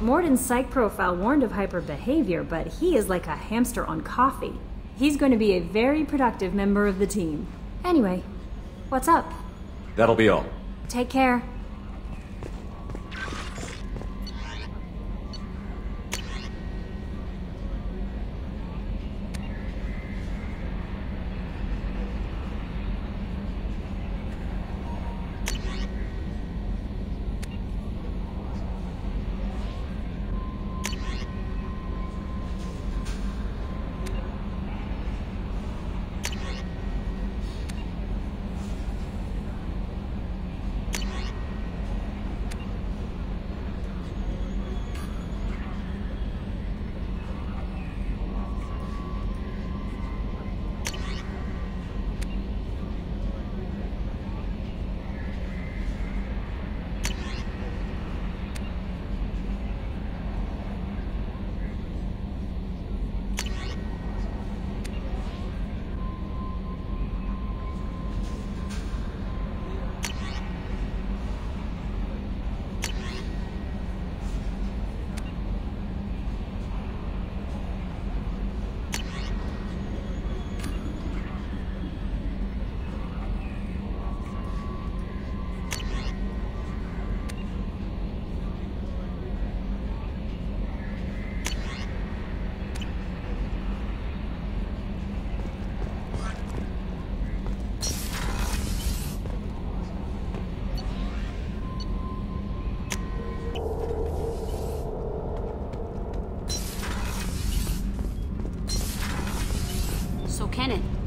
Morden's psych profile warned of hyper behavior, but he is like a hamster on coffee. He's going to be a very productive member of the team. Anyway, what's up? That'll be all. Take care.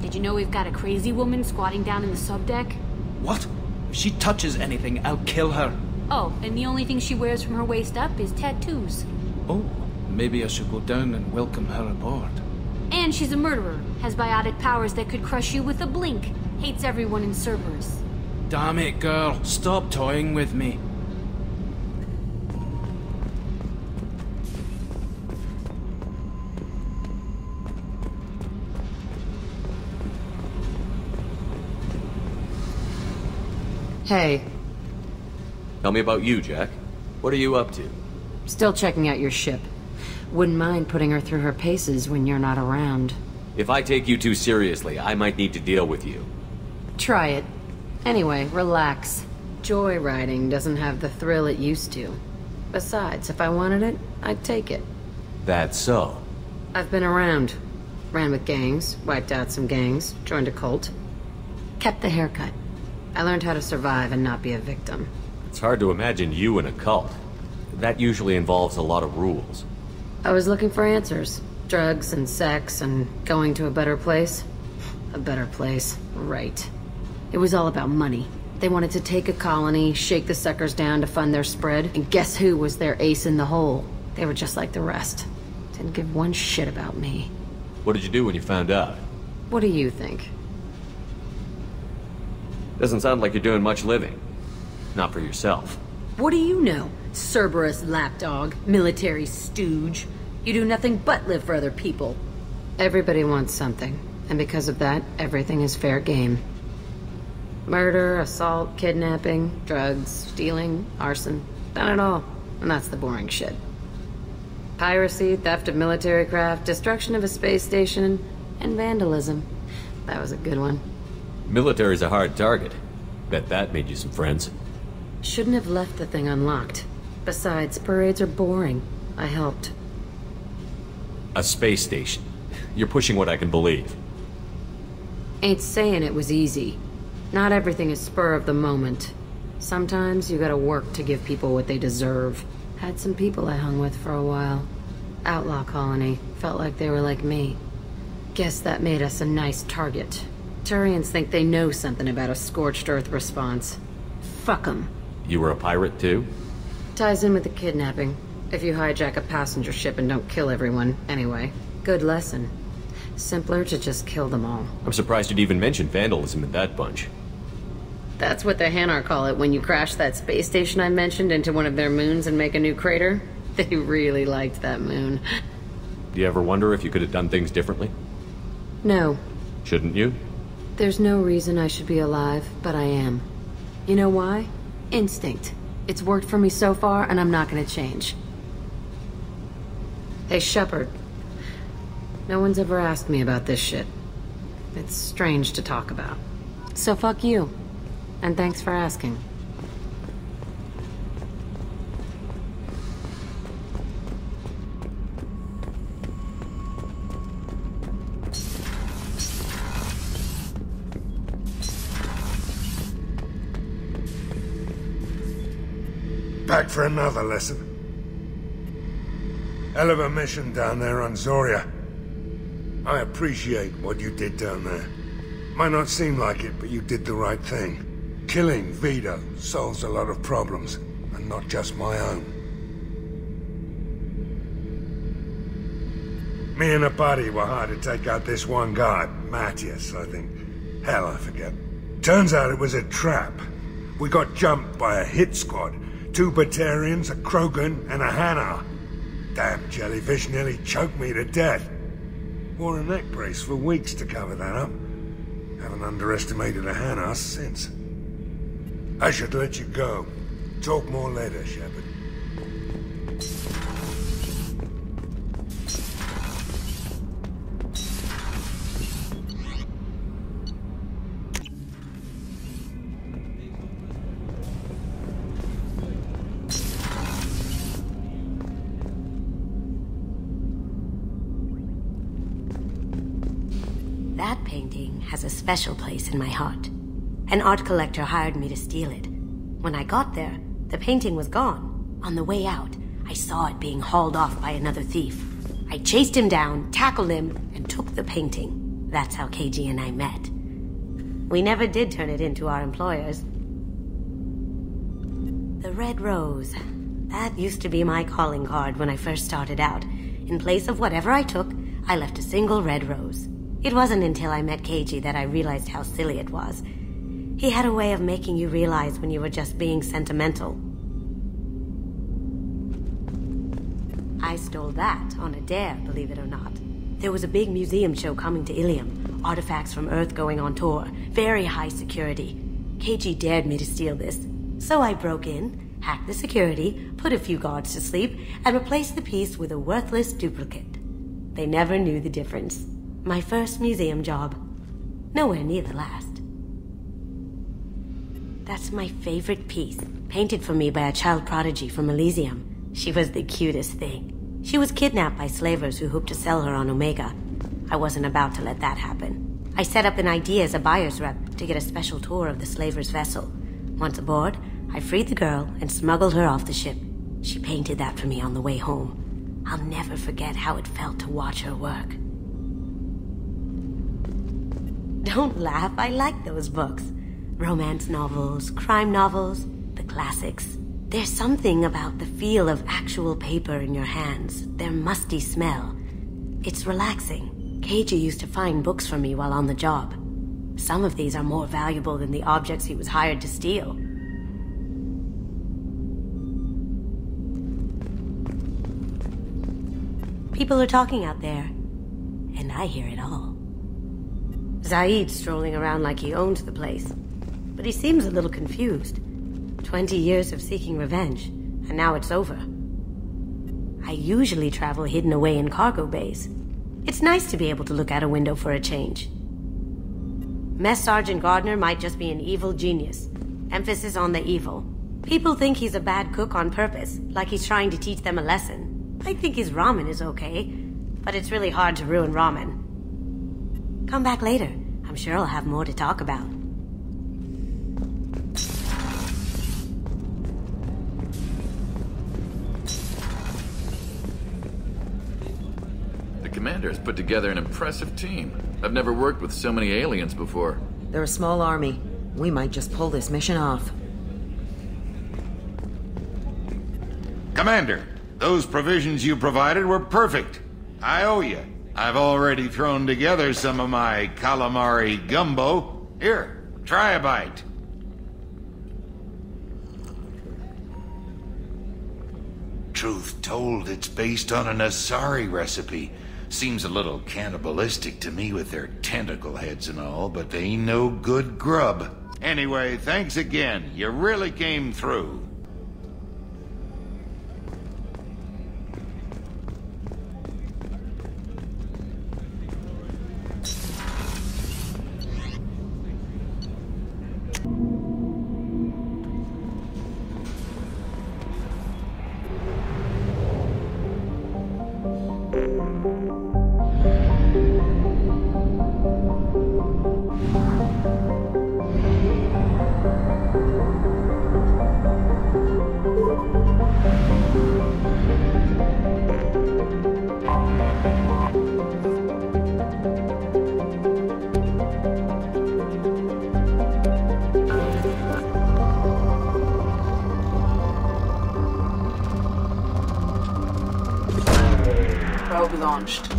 Did you know we've got a crazy woman squatting down in the subdeck? What? If she touches anything, I'll kill her. Oh, and the only thing she wears from her waist up is tattoos. Oh, maybe I should go down and welcome her aboard. And she's a murderer, has biotic powers that could crush you with a blink, hates everyone in Cerberus. Damn it, girl. Stop toying with me. Hey. Tell me about you, Jack. What are you up to? Still checking out your ship. Wouldn't mind putting her through her paces when you're not around. If I take you too seriously, I might need to deal with you. Try it. Anyway, relax. Joyriding doesn't have the thrill it used to. Besides, if I wanted it, I'd take it. That's so. I've been around. Ran with gangs, wiped out some gangs, joined a cult. Kept the haircut. I learned how to survive and not be a victim. It's hard to imagine you in a cult. That usually involves a lot of rules. I was looking for answers. Drugs and sex and going to a better place. A better place, right. It was all about money. They wanted to take a colony, shake the suckers down to fund their spread, and guess who was their ace in the hole? They were just like the rest. Didn't give one shit about me. What did you do when you found out? What do you think? Doesn't sound like you're doing much living. Not for yourself. What do you know? Cerberus lapdog, military stooge. You do nothing but live for other people. Everybody wants something, and because of that, everything is fair game. Murder, assault, kidnapping, drugs, stealing, arson. Done it all. And that's the boring shit. Piracy, theft of military craft, destruction of a space station, and vandalism. That was a good one. Military's a hard target. Bet that made you some friends. Shouldn't have left the thing unlocked. Besides, parades are boring. I helped. A space station. You're pushing what I can believe. Ain't saying it was easy. Not everything is spur of the moment. Sometimes you gotta work to give people what they deserve. Had some people I hung with for a while. Outlaw colony. Felt like they were like me. Guess that made us a nice target. Turians think they know something about a scorched earth response. Fuck 'em. You were a pirate too? Ties in with the kidnapping. If you hijack a passenger ship and don't kill everyone, anyway. Good lesson. Simpler to just kill them all. I'm surprised you'd even mention vandalism in that bunch. That's what the Hanar call it when you crash that space station I mentioned into one of their moons and make a new crater. They really liked that moon. Do you ever wonder if you could have done things differently? No. Shouldn't you? There's no reason I should be alive, but I am. You know why? Instinct. It's worked for me so far, and I'm not gonna change. Hey, Shepard. No one's ever asked me about this shit. It's strange to talk about. So fuck you. And thanks for asking. Back for another lesson. Hell of a mission down there on Zoria. I appreciate what you did down there. Might not seem like it, but you did the right thing. Killing Vito solves a lot of problems, and not just my own. Me and a buddy were hired to take out this one guy, Matthias, I think. Hell, I forget. Turns out it was a trap. We got jumped by a hit squad. 2 Batarians, a Krogan, and a Hanar. Damn jellyfish nearly choked me to death. Wore a neck brace for weeks to cover that up. Haven't underestimated a Hanar since. I should let you go. Talk more later, Shepard. That painting has a special place in my heart. An art collector hired me to steal it. When I got there, the painting was gone. On the way out, I saw it being hauled off by another thief. I chased him down, tackled him, and took the painting. That's how KG and I met. We never did turn it into our employers. The red rose. That used to be my calling card when I first started out. In place of whatever I took, I left a single red rose. It wasn't until I met KG that I realized how silly it was. He had a way of making you realize when you were just being sentimental. I stole that on a dare, believe it or not. There was a big museum show coming to Ilium. Artifacts from Earth going on tour. Very high security. KG dared me to steal this. So I broke in, hacked the security, put a few guards to sleep, and replaced the piece with a worthless duplicate. They never knew the difference. My first museum job. Nowhere near the last. That's my favorite piece, painted for me by a child prodigy from Elysium. She was the cutest thing. She was kidnapped by slavers who hoped to sell her on Omega. I wasn't about to let that happen. I set up an idea as a buyer's rep to get a special tour of the slaver's vessel. Once aboard, I freed the girl and smuggled her off the ship. She painted that for me on the way home. I'll never forget how it felt to watch her work. Don't laugh, I like those books. Romance novels, crime novels, the classics. There's something about the feel of actual paper in your hands, their musty smell. It's relaxing. KG used to find books for me while on the job. Some of these are more valuable than the objects he was hired to steal. People are talking out there, and I hear it all. Zaid's strolling around like he owns the place, but he seems a little confused. 20 years of seeking revenge, and now it's over. I usually travel hidden away in cargo bays. It's nice to be able to look out a window for a change. Mess Sergeant Gardner might just be an evil genius. Emphasis on the evil. People think he's a bad cook on purpose, like he's trying to teach them a lesson. I think his ramen is okay, but it's really hard to ruin ramen. Come back later. I'm sure I'll have more to talk about. The commander's put together an impressive team. I've never worked with so many aliens before. They're a small army. We might just pull this mission off. Commander, those provisions you provided were perfect. I owe you. I've already thrown together some of my calamari gumbo. Here, try a bite. Truth told, it's based on an Asari recipe. Seems a little cannibalistic to me with their tentacle heads and all, but they ain't no good grub. Anyway, thanks again. You really came through. Probe launched.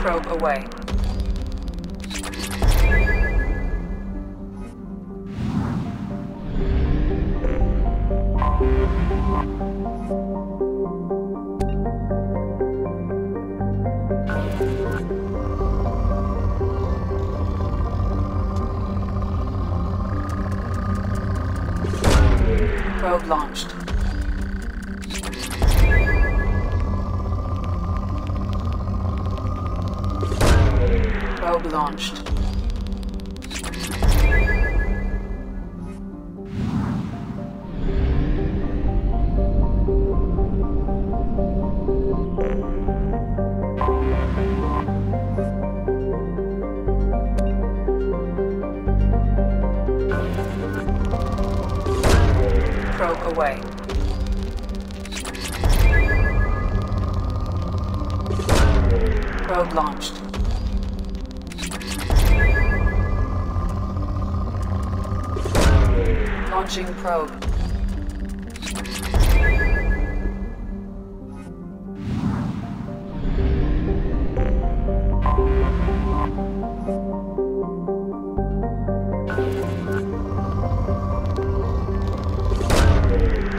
Probe away. Probe launched. Probe launched. Probe away. Probe launched. Launching probe.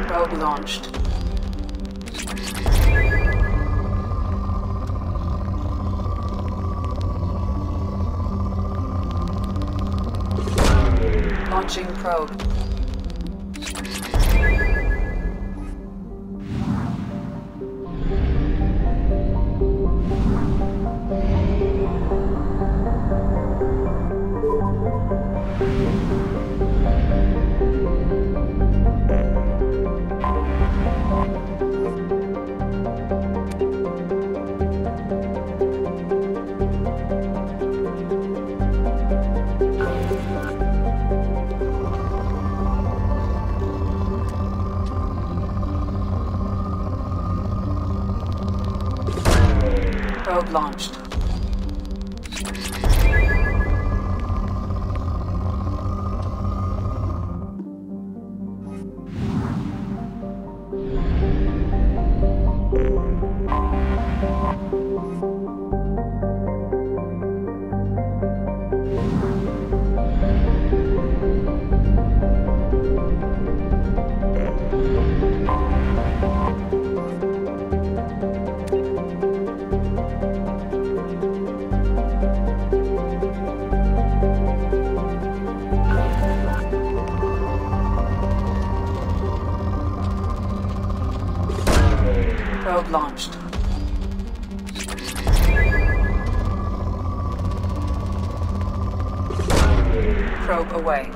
Probe launched. Launching probe. Probe launched. Probe launched. Probe away.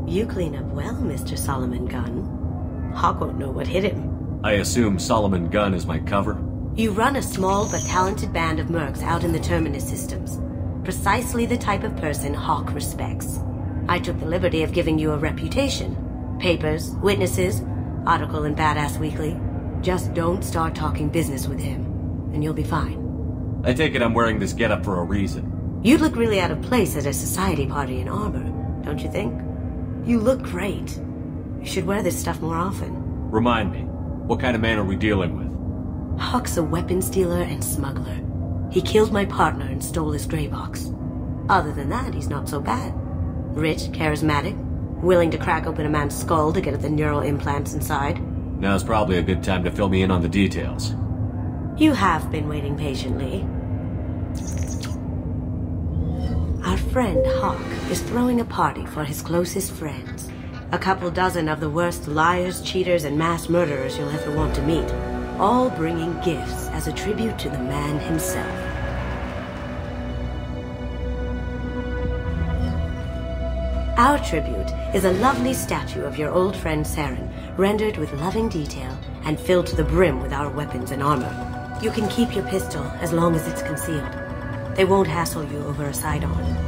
You clean up well, Mr. Solomon Gunn. Hawk won't know what hit him. I assume Solomon Gunn is my cover? You run a small but talented band of mercs out in the Terminus systems. Precisely the type of person Hawk respects. I took the liberty of giving you a reputation. Papers, witnesses, article in Badass Weekly. Just don't start talking business with him, and you'll be fine. I take it I'm wearing this getup for a reason. You'd look really out of place at a society party in armor, don't you think? You look great. You should wear this stuff more often. Remind me, what kind of man are we dealing with? Hawk's a weapons dealer and smuggler. He killed my partner and stole his gray box. Other than that, he's not so bad. Rich, charismatic, willing to crack open a man's skull to get at the neural implants inside. Now's probably a good time to fill me in on the details. You have been waiting patiently. Our friend Hawk is throwing a party for his closest friends. A couple dozen of the worst liars, cheaters, and mass murderers you'll ever want to meet. All bringing gifts as a tribute to the man himself. Our tribute is a lovely statue of your old friend Saren, rendered with loving detail and filled to the brim with our weapons and armor. You can keep your pistol as long as it's concealed. They won't hassle you over a side-on.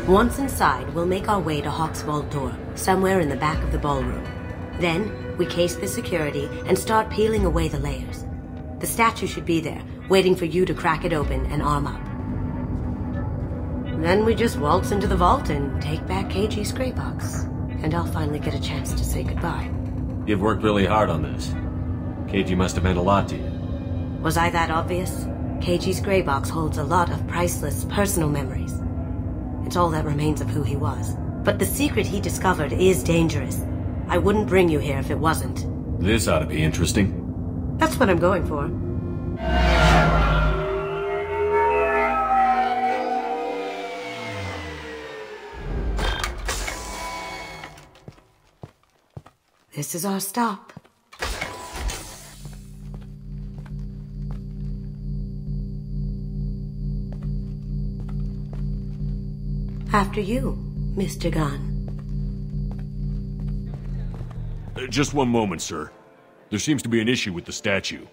Once inside, we'll make our way to Hawk's vault door, somewhere in the back of the ballroom. Then, we case the security and start peeling away the layers. The statue should be there, waiting for you to crack it open and arm up. Then we just waltz into the vault and take back KG's gray box. And I'll finally get a chance to say goodbye. You've worked really hard on this. KG must have meant a lot to you. Was I that obvious? KG's gray box holds a lot of priceless personal memories. It's all that remains of who he was. But the secret he discovered is dangerous. I wouldn't bring you here if it wasn't. This ought to be interesting. That's what I'm going for. This is our stop. After you, Mr. Gunn. Just one moment, sir. There seems to be an issue with the statue.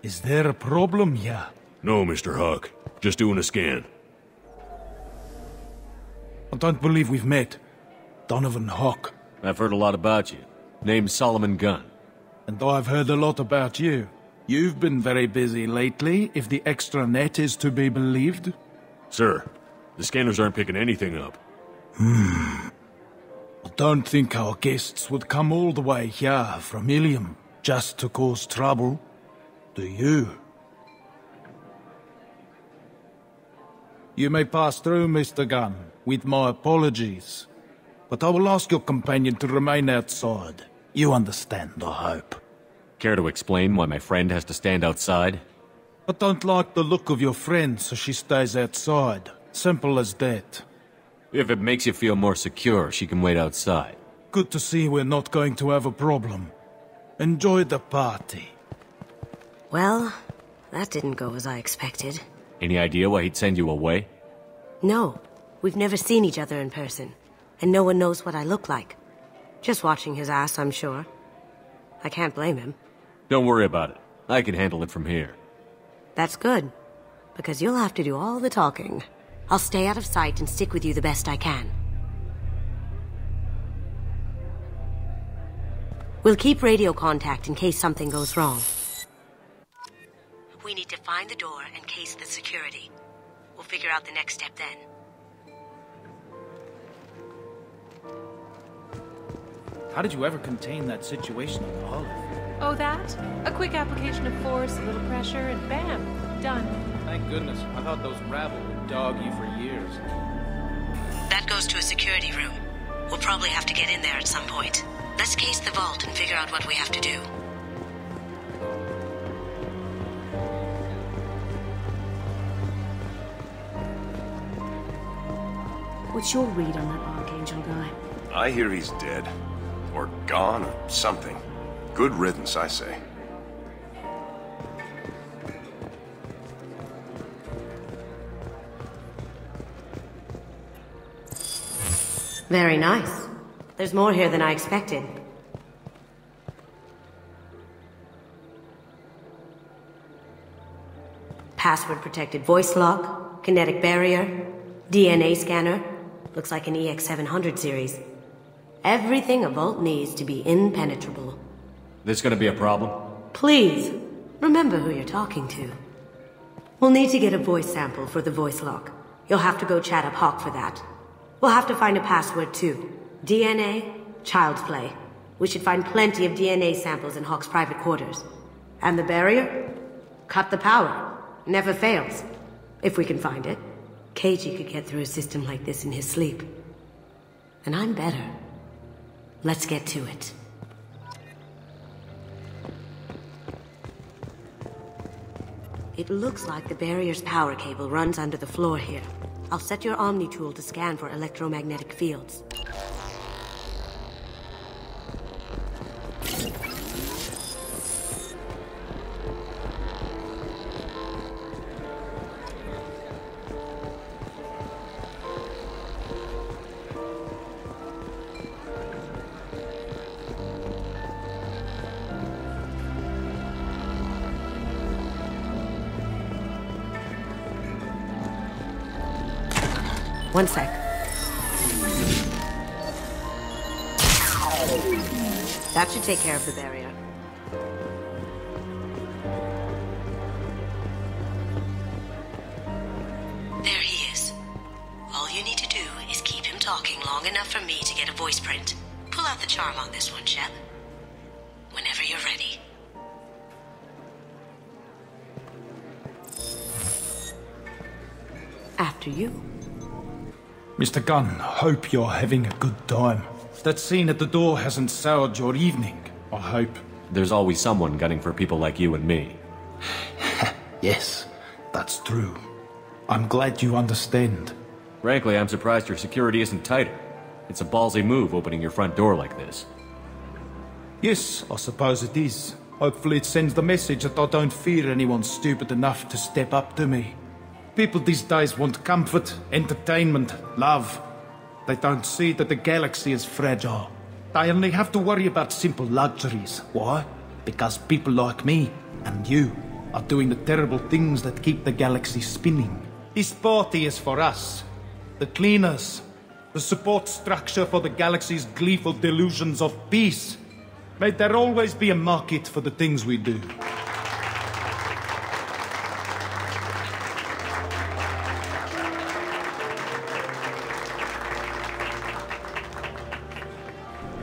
Is there a problem here? No, Mr. Hawk. Just doing a scan. I don't believe we've met. Donovan Hawk. I've heard a lot about you. Name's Solomon Gunn. And I've heard a lot about you. You've been very busy lately, if the extranet is to be believed. Sir, the scanners aren't picking anything up. I don't think our guests would come all the way here from Ilium just to cause trouble. Do you? You may pass through, Mr. Gunn, with my apologies. But I will ask your companion to remain outside. You understand, I hope. Care to explain why my friend has to stand outside? I don't like the look of your friend, so she stays outside. Simple as that. If it makes you feel more secure, she can wait outside. Good to see we're not going to have a problem. Enjoy the party. Well, that didn't go as I expected. Any idea why he'd send you away? No. We've never seen each other in person. And no one knows what I look like. Just watching his ass, I'm sure. I can't blame him. Don't worry about it. I can handle it from here. That's good. Because you'll have to do all the talking. I'll stay out of sight and stick with you the best I can. We'll keep radio contact in case something goes wrong. We need to find the door and case the security. We'll figure out the next step then. How did you ever contain that situation on the hull? Oh, that? A quick application of force, a little pressure, and bam, done. Thank goodness. I thought those rabble would dog you for years. That goes to a security room. We'll probably have to get in there at some point. Let's case the vault and figure out what we have to do. What's your read on that Archangel guy? I hear he's dead. Or gone, or something. Good riddance, I say. Very nice. There's more here than I expected. Password-protected voice lock, kinetic barrier, DNA scanner. Looks like an EX700 series. Everything a vault needs to be impenetrable. This gonna be a problem? Please, remember who you're talking to. We'll need to get a voice sample for the voice lock. You'll have to go chat up Hawk for that. We'll have to find a password too. DNA, child's play. We should find plenty of DNA samples in Hawk's private quarters. And the barrier? Cut the power. Never fails. If we can find it. Keiji could get through a system like this in his sleep. And I'm better. Let's get to it. It looks like the barrier's power cable runs under the floor here. I'll set your Omni tool to scan for electromagnetic fields. One sec. That should take care of the barrier. There he is. All you need to do is keep him talking long enough for me to get a voice print. Pull out the charm on this one, Shep. Whenever you're ready. After you. Mr. Gunn, hope you're having a good time. That scene at the door hasn't soured your evening, I hope. There's always someone gunning for people like you and me. Yes, that's true. I'm glad you understand. Frankly, I'm surprised your security isn't tighter. It's a ballsy move opening your front door like this. Yes, I suppose it is. Hopefully it sends the message that I don't fear anyone stupid enough to step up to me. People these days want comfort, entertainment, love. They don't see that the galaxy is fragile. They only have to worry about simple luxuries. Why? Because people like me and you are doing the terrible things that keep the galaxy spinning. This party is for us, the cleaners, the support structure for the galaxy's gleeful delusions of peace. May there always be a market for the things we do.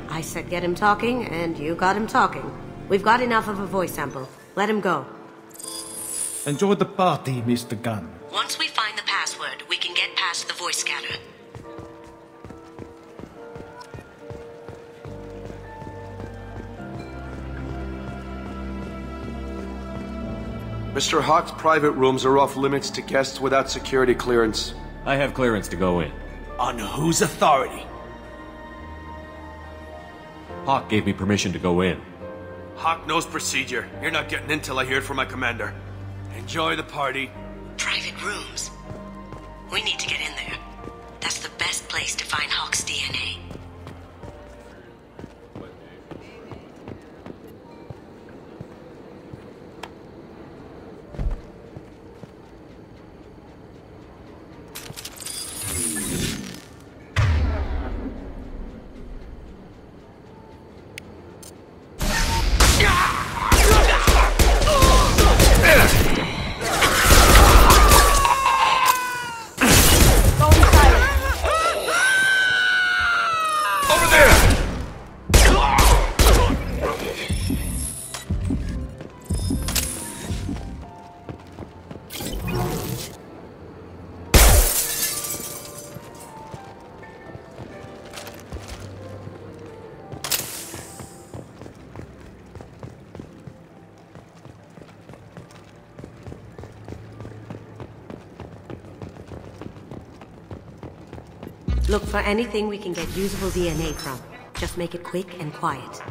I said get him talking, and you got him talking. We've got enough of a voice sample. Let him go. Enjoy the party, Mr. Gunn. Once we find the password, we can get past the voice scanner. Mr. Hawk's private rooms are off limits to guests without security clearance. I have clearance to go in. On whose authority? Hawk gave me permission to go in. Hawk knows procedure. You're not getting in till I hear it from my commander. Enjoy the party. Private rooms. We need to get in there. That's the best place to find Hawk's DNA. Look for anything we can get usable DNA from. Just make it quick and quiet.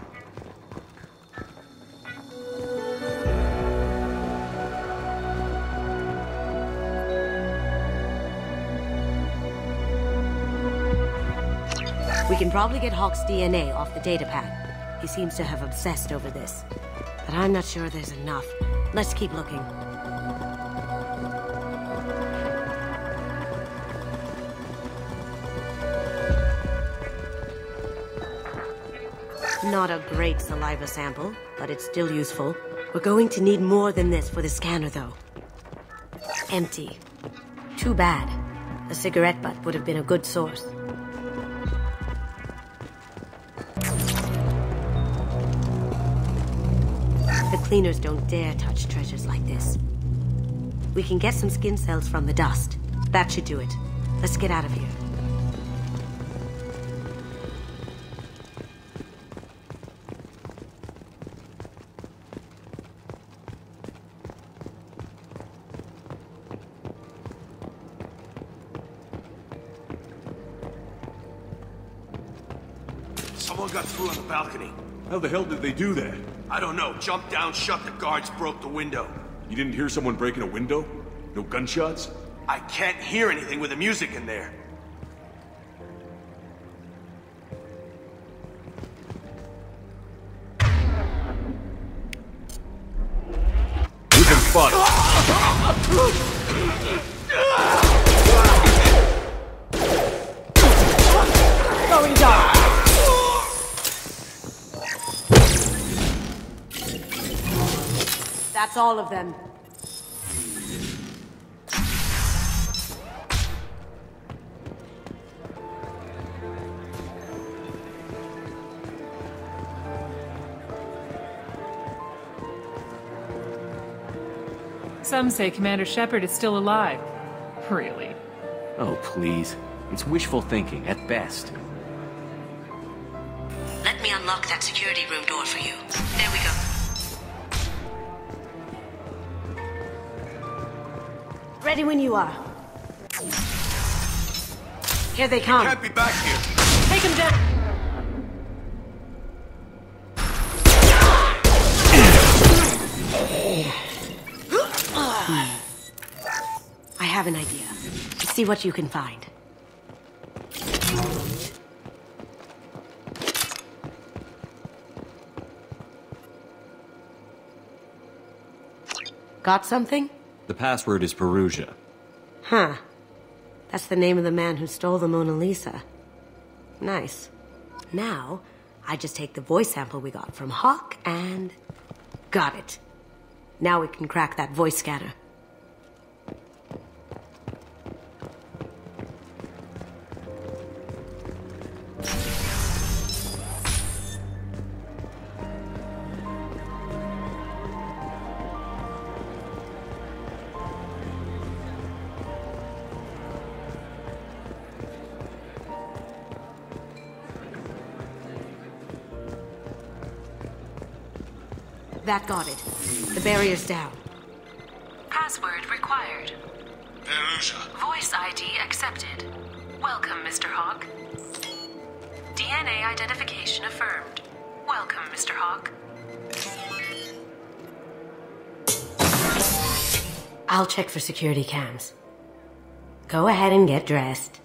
We can probably get Hawk's DNA off the datapad. He seems to have obsessed over this. But I'm not sure there's enough. Let's keep looking. Not a great saliva sample, but it's still useful. We're going to need more than this for the scanner, though. Empty. Too bad. A cigarette butt would have been a good source. The cleaners don't dare touch treasures like this. We can get some skin cells from the dust. That should do it. Let's get out of here. Someone got through on the balcony. How the hell did they do that? I don't know. Jumped down, shut the guards, broke the window. You didn't hear someone breaking a window? No gunshots? I can't hear anything with the music in there. We've been spotted. Going dark. That's all of them. Some say Commander Shepard is still alive. Really? Oh, please. It's wishful thinking, at best. Let me unlock that security room door for you. There we go. Ready when you are. Here they come. Can't be back here. Take him down! I have an idea. See what you can find. Got something? The password is Perugia. Huh. That's the name of the man who stole the Mona Lisa. Nice. Now, I just take the voice sample we got from Hawk and... got it. Now we can crack that voice scanner. That got it. The barrier's down. Password required. Perugia. Voice ID accepted. Welcome, Mr. Hawk. DNA identification affirmed. Welcome, Mr. Hawk. I'll check for security cams. Go ahead and get dressed.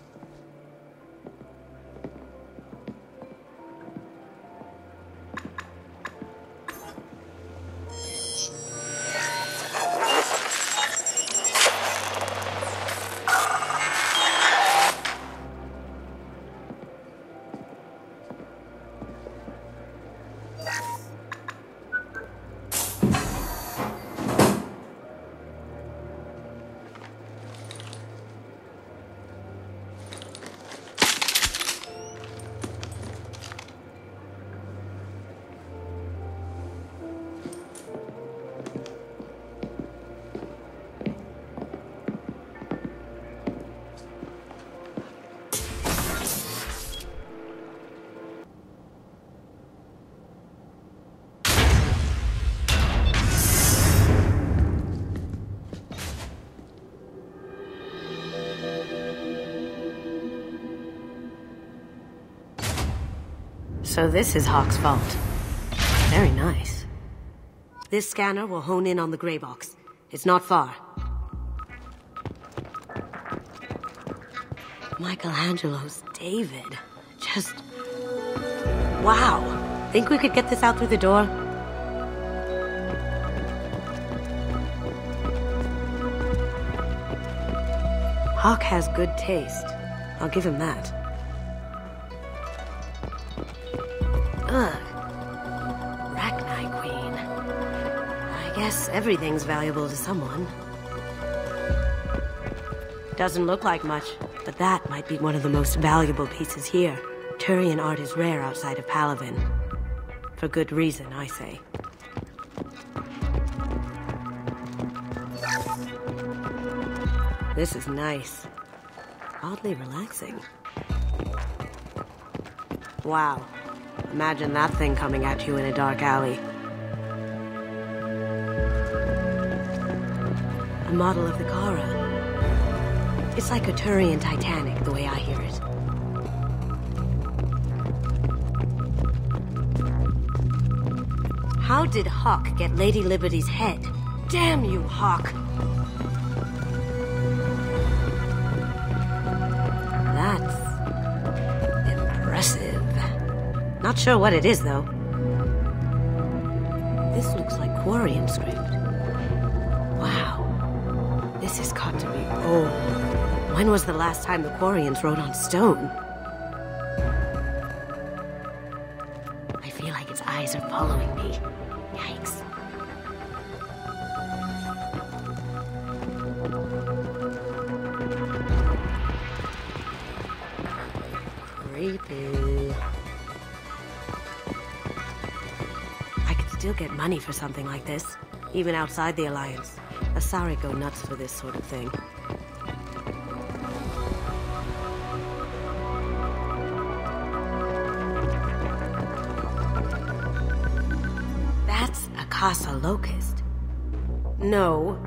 So this is Hawk's vault. Very nice. This scanner will hone in on the gray box. It's not far. Michelangelo's David. Just Wow. Think we could get this out through the door? Hawk has good taste. I'll give him that. Ugh. Rachni Queen. I guess everything's valuable to someone. Doesn't look like much, but that might be one of the most valuable pieces here. Turian art is rare outside of Palavin. For good reason, I say. This is nice. Oddly relaxing. Wow. Imagine that thing coming at you in a dark alley. A model of the Kara. It's like a Turian Titanic, the way I hear it. How did Hawk get Lady Liberty's head? Damn you, Hawk! That's impressive. Not sure what it is, though. This looks like Quarian script. Wow. This has got to be old. When was the last time the Quarians wrote on stone? I feel like its eyes are following me. Yikes. Creepy. I could still get money for something like this, even outside the Alliance. Asari go nuts for this sort of thing. That's a Casa Locust. No,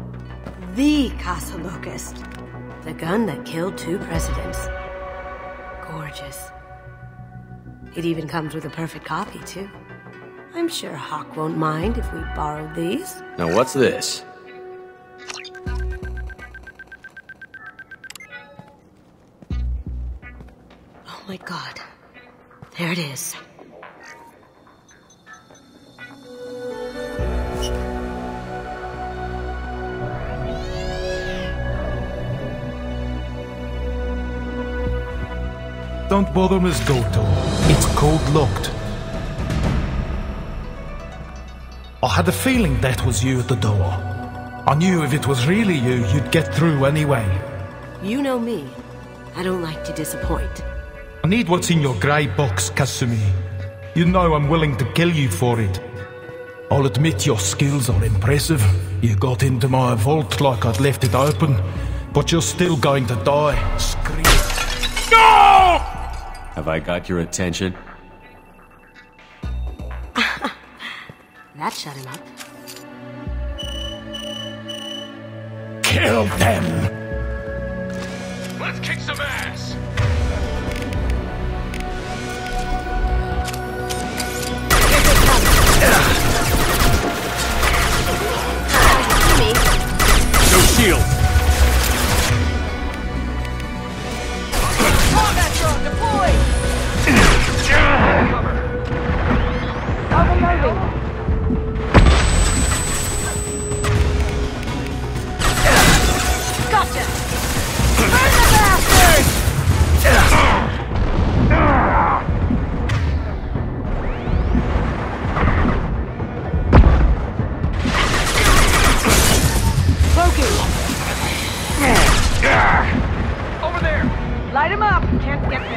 the Casa Locust. The gun that killed 2 presidents. Gorgeous. It even comes with a perfect copy, too. I'm sure Hawk won't mind if we borrowed these. Now what's this? Oh my god. There it is. Don't bother, Miss Goto. It's code locked. I had a feeling that was you at the door. I knew if it was really you, you'd get through anyway. You know me. I don't like to disappoint. I need what's in your grey box, Kasumi. You know I'm willing to kill you for it. I'll admit your skills are impressive. You got into my vault like I'd left it open, but you're still going to die. Scream. No! Have I got your attention? That shut him up. Kill them! Let's kick some ass! No shield! Combat drone deployed! Overloading! Gotcha! Burn the bastard! Over there! Light him up! Can't get this.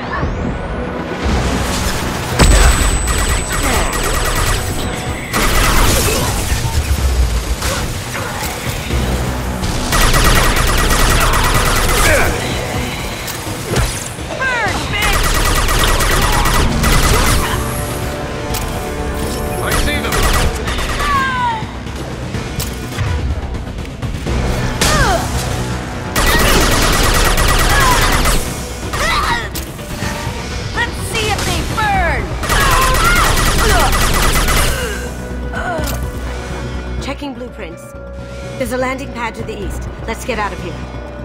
There's a landing pad to the east. Let's get out of here.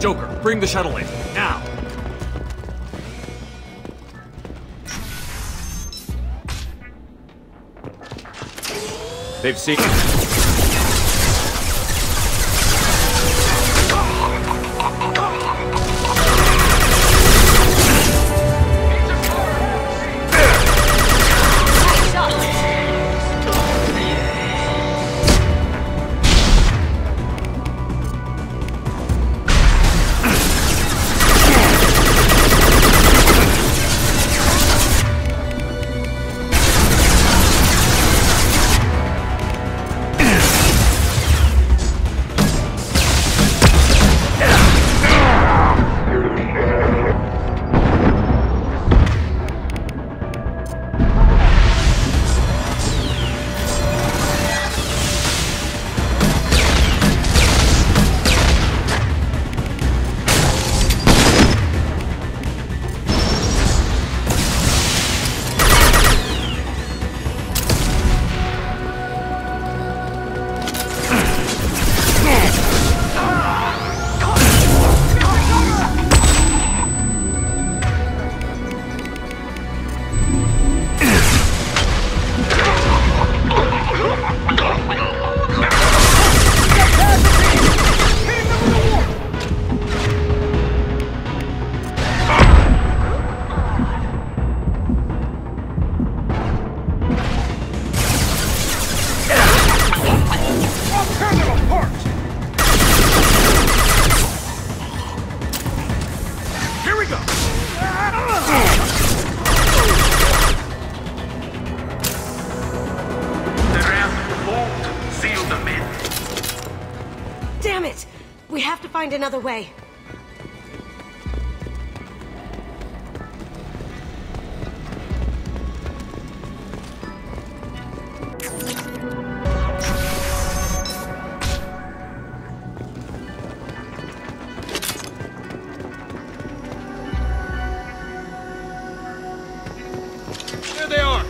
Joker, bring the shuttle in. Now! They've seen... Find another way. There they are.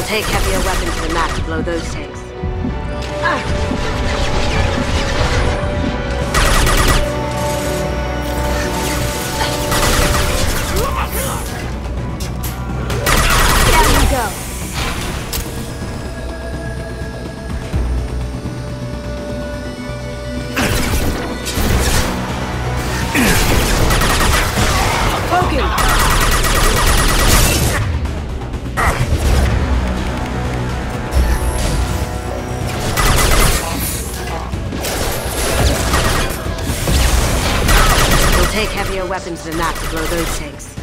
Take heavier weapons than that to blow those tanks. Down you go. Poking! Take heavier weapons than that to blow those tanks.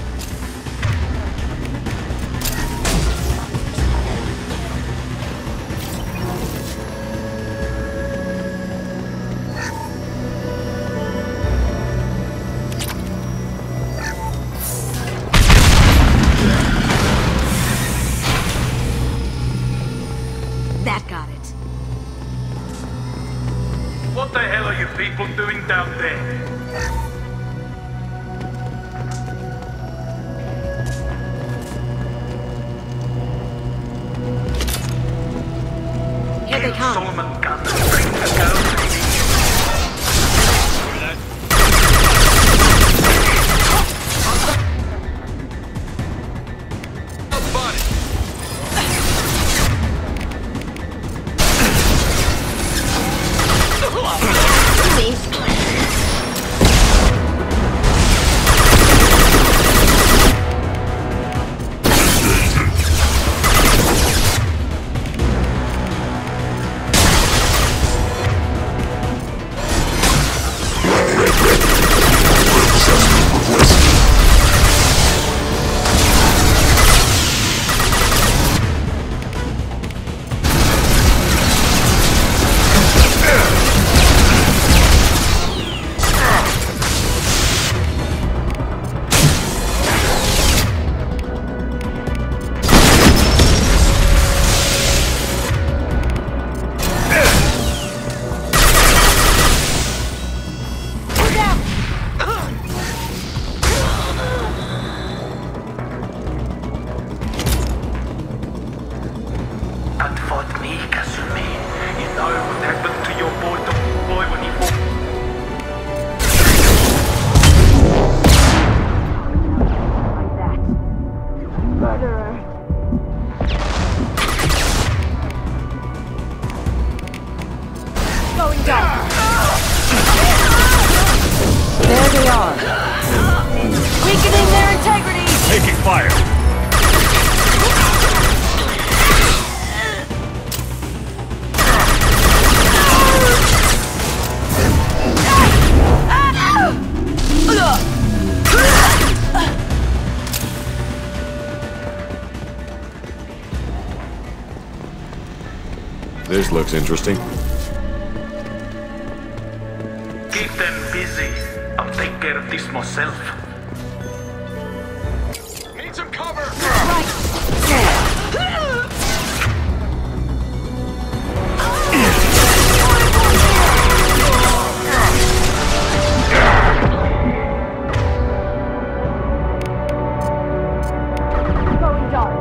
That got it. What the hell are you people doing down there? Here they come. Solomon guns, bring the girls. And fight me, Kasumi. You know what happened to your boy when he fire! This looks interesting. Keep them busy. I'll take care of this myself. Need some cover! Going dark.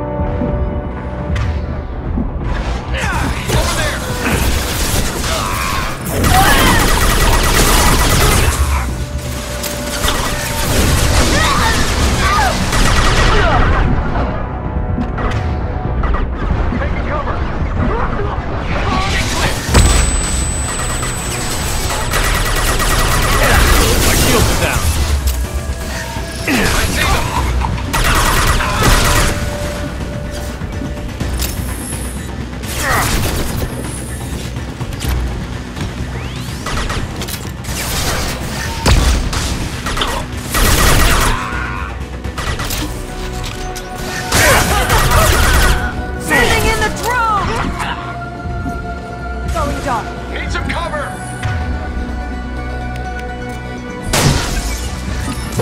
Need some cover!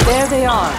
There they are.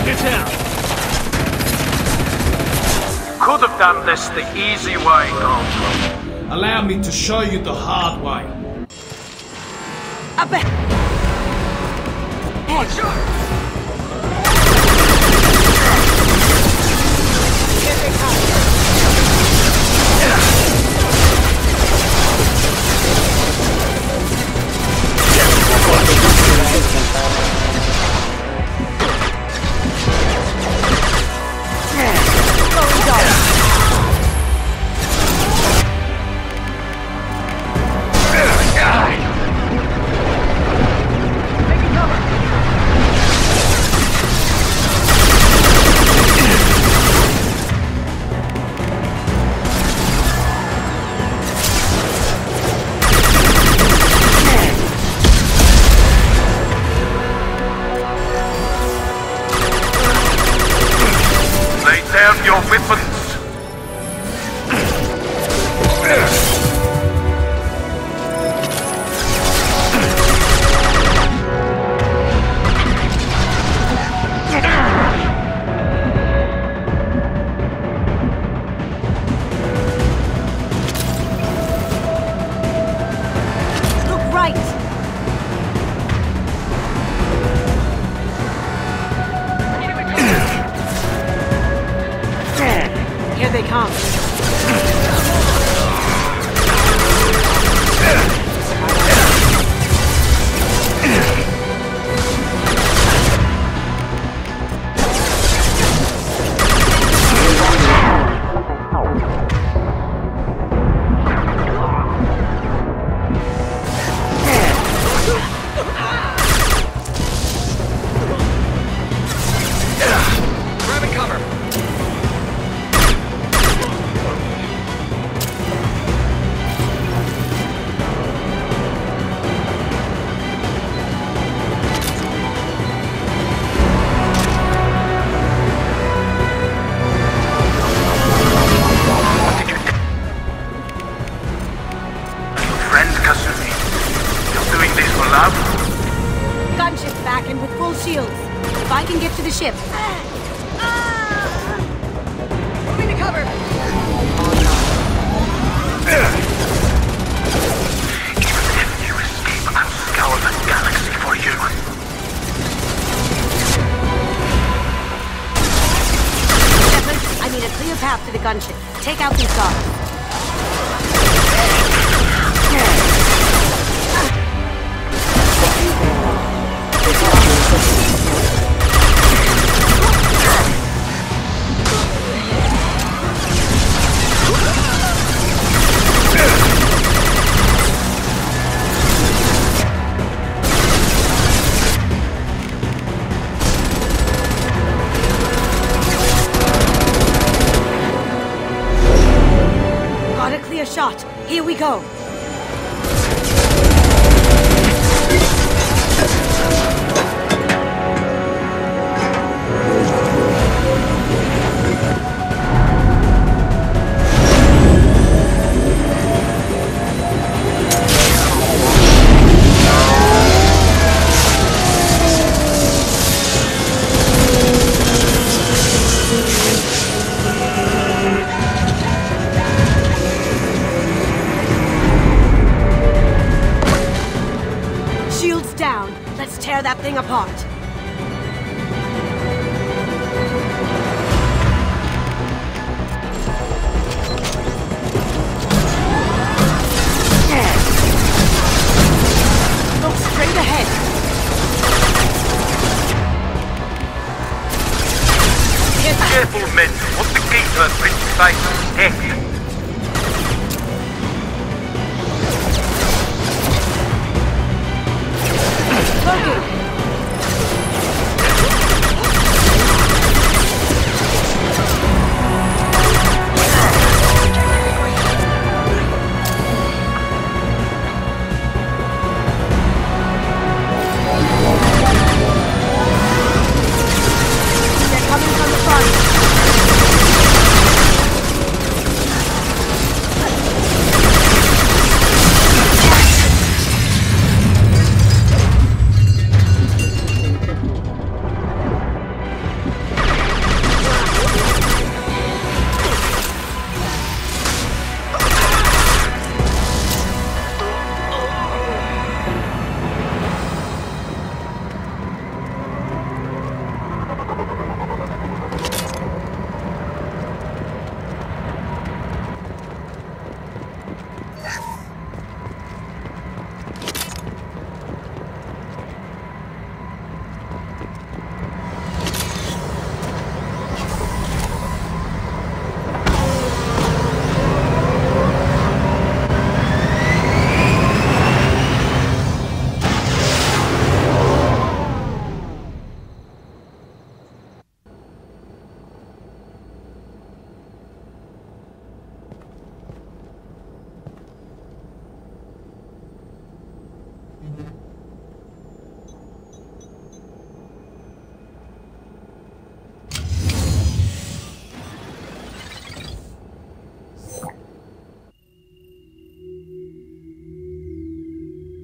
Get down! Could have done this the easy way, Gold. Allow me to show you the hard way. Up ahead! Oh, sure! Down your weapons! Look right! Here they come. Grabbing cover! Friend Kasumi, you're doing this for love? Gunship's back and with full shields. If I can get to the ship. Moving to cover. Even if you escape, I'm Clear path to the gunship. Take out these guards. Shot. Here we go. Tear that thing apart. Look straight ahead. Careful, men. What's the key to a pretty face? Heck.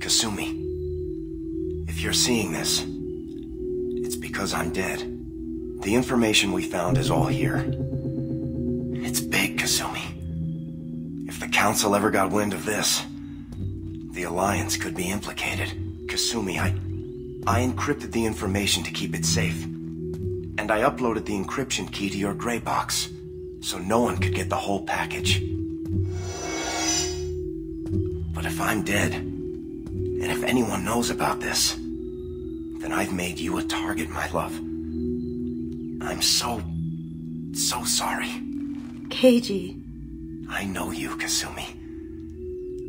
Kasumi, if you're seeing this, it's because I'm dead. The information we found is all here. It's big, Kasumi. If the Council ever got wind of this, the Alliance could be implicated. Kasumi, I encrypted the information to keep it safe. And I uploaded the encryption key to your gray box, so no one could get the whole package. But if I'm dead, and if anyone knows about this, then I've made you a target, my love. I'm so sorry. Keiji. I know you, Kasumi.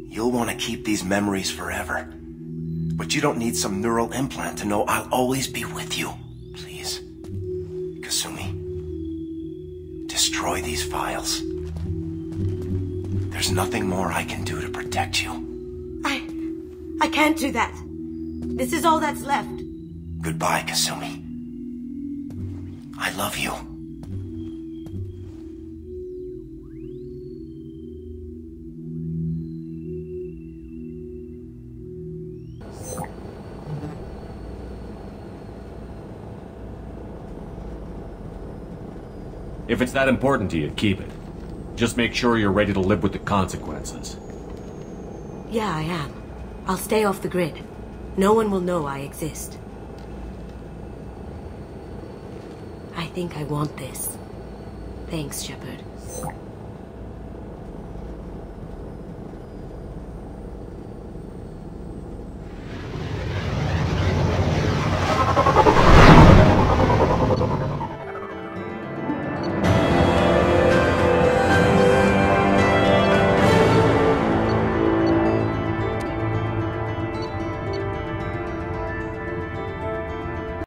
You'll want to keep these memories forever. But you don't need some neural implant to know I'll always be with you. Please. Kasumi. Destroy these files. There's nothing more I can do to protect you. I can't do that. This is all that's left. Goodbye, Kasumi. I love you. If it's that important to you, keep it. Just make sure you're ready to live with the consequences. Yeah, I am. I'll stay off the grid. No one will know I exist. I think I want this. Thanks, Shepard.